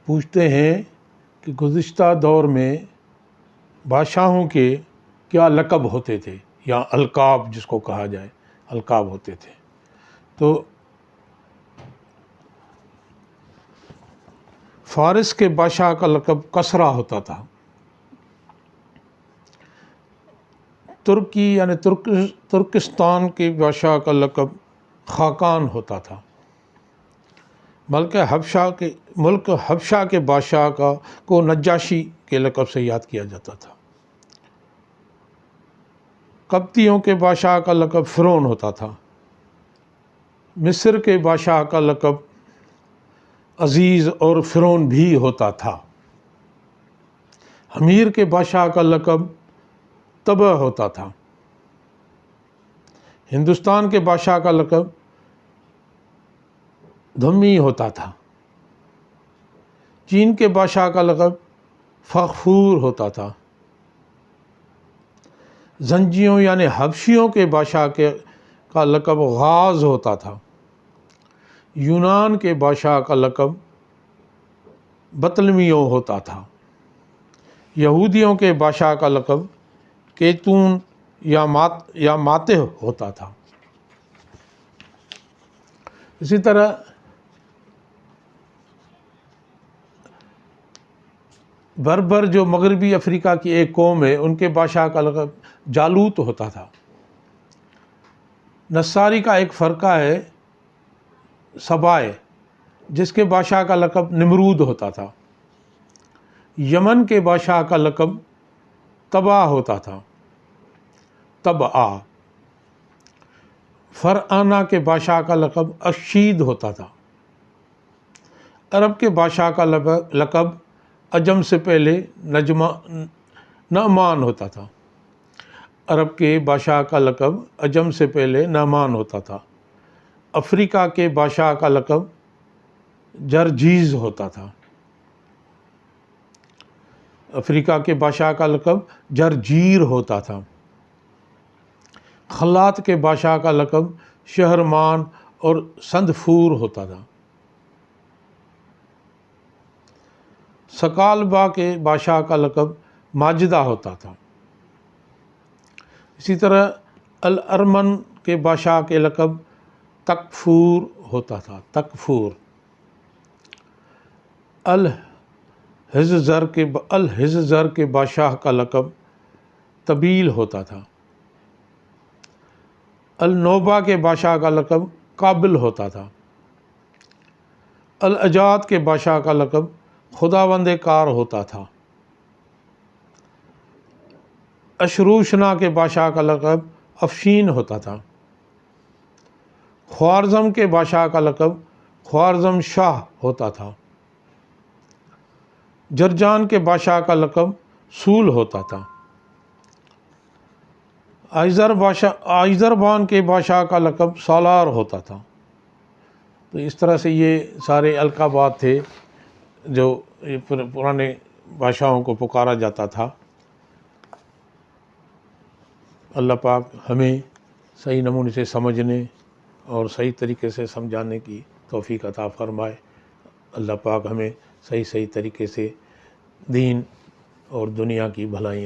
पूछते हैं कि गुज़िश्ता दौर में बादशाहों के क्या लक़ब होते थे या अलक़ाब जिसको कहा जाए, अलक़ाब होते थे। तो फ़ारिस के बादशाह का लक़ब कसरा होता था। तुर्की यानी तुर्किस्तान के बादशाह का लक़ब ख़ाक़ान होता था। मुल्क हबशा के बादशाह को नज्जाशी के लक़ब से याद किया जाता था। कप्तियों के बादशाह का लक़ब फ़िरौन होता था। मिस्र के बादशाह का लक़ब अज़ीज़ और फ़िरौन भी होता था। अमीर के बादशाह का लक़ब तबअ होता था। हिंदुस्तान के बादशाह का लक़ब धम्मी होता था। चीन के बादशाह का लक़ब फ़खफ़ूर होता था। ज़ंजियों यानी हबशियों के बादशाह का लक़ब गाज़ होता था। यूनान के बादशाह का लक़ब बतलमियों होता था। यहूदियों के बादशाह का लक़ब केतून या माते होता था। इसी तरह बर्बर जो मगरबी अफ्रीका की एक कौम है, उनके बादशाह का लक़ब जालूत होता था। नस्सारी का एक फ़रका है सबाए, जिसके बादशाह का लक़ब निमरूद होता था। यमन के बादशाह का लक़ब तबा होता था, तबआ। फ़रआना के बादशाह का लक़ब अशीद होता था। अरब के बादशाह का लक़ब अजम से पहले नअमान होता था। अरब के बादशाह का लक़ब अजम से पहले नअमान होता था। अफ्रीका के बादशाह का लक़ब जरजीज़ होता था। अफ्रीका के बादशाह का लक़ब जरजीर होता था। खल्लात के बादशाह का लक़ब शहरमान और संदफूर होता था। सकालबा के बादशाह का लक़ब माजिदा होता था। इसी तरह अल अरमन के बादशाह के लक़ब तकफूर होता था, तकफूर। अल हिज़्ज़र के बादशाह का लक़ब तबील होता था। अल नोबा के बादशाह का लक़ब काबिल होता था। अल अजाद के बादशाह का लक़ब खुदावंद कार होता था। अशरूशना के बादशाह का लक़ब अफ़शीन होता था। ख्वारज़म के बादशाह का लक़ब ख्वारज़म शाह होता था। जरजान के बादशाह का लक़ब सूल होता था। आइज़रबान के बादशाह का लक़ब सालार होता था। तो इस तरह से ये सारे अलक़ाबात थे जो पुराने बादशाहों को पुकारा जाता था। अल्लाह पाक हमें सही नमूने से समझने और सही तरीके से समझाने की तौफ़ीक़ अता फ़रमाए। अल्लाह पाक हमें सही तरीके से दीन और दुनिया की भलाइयाँ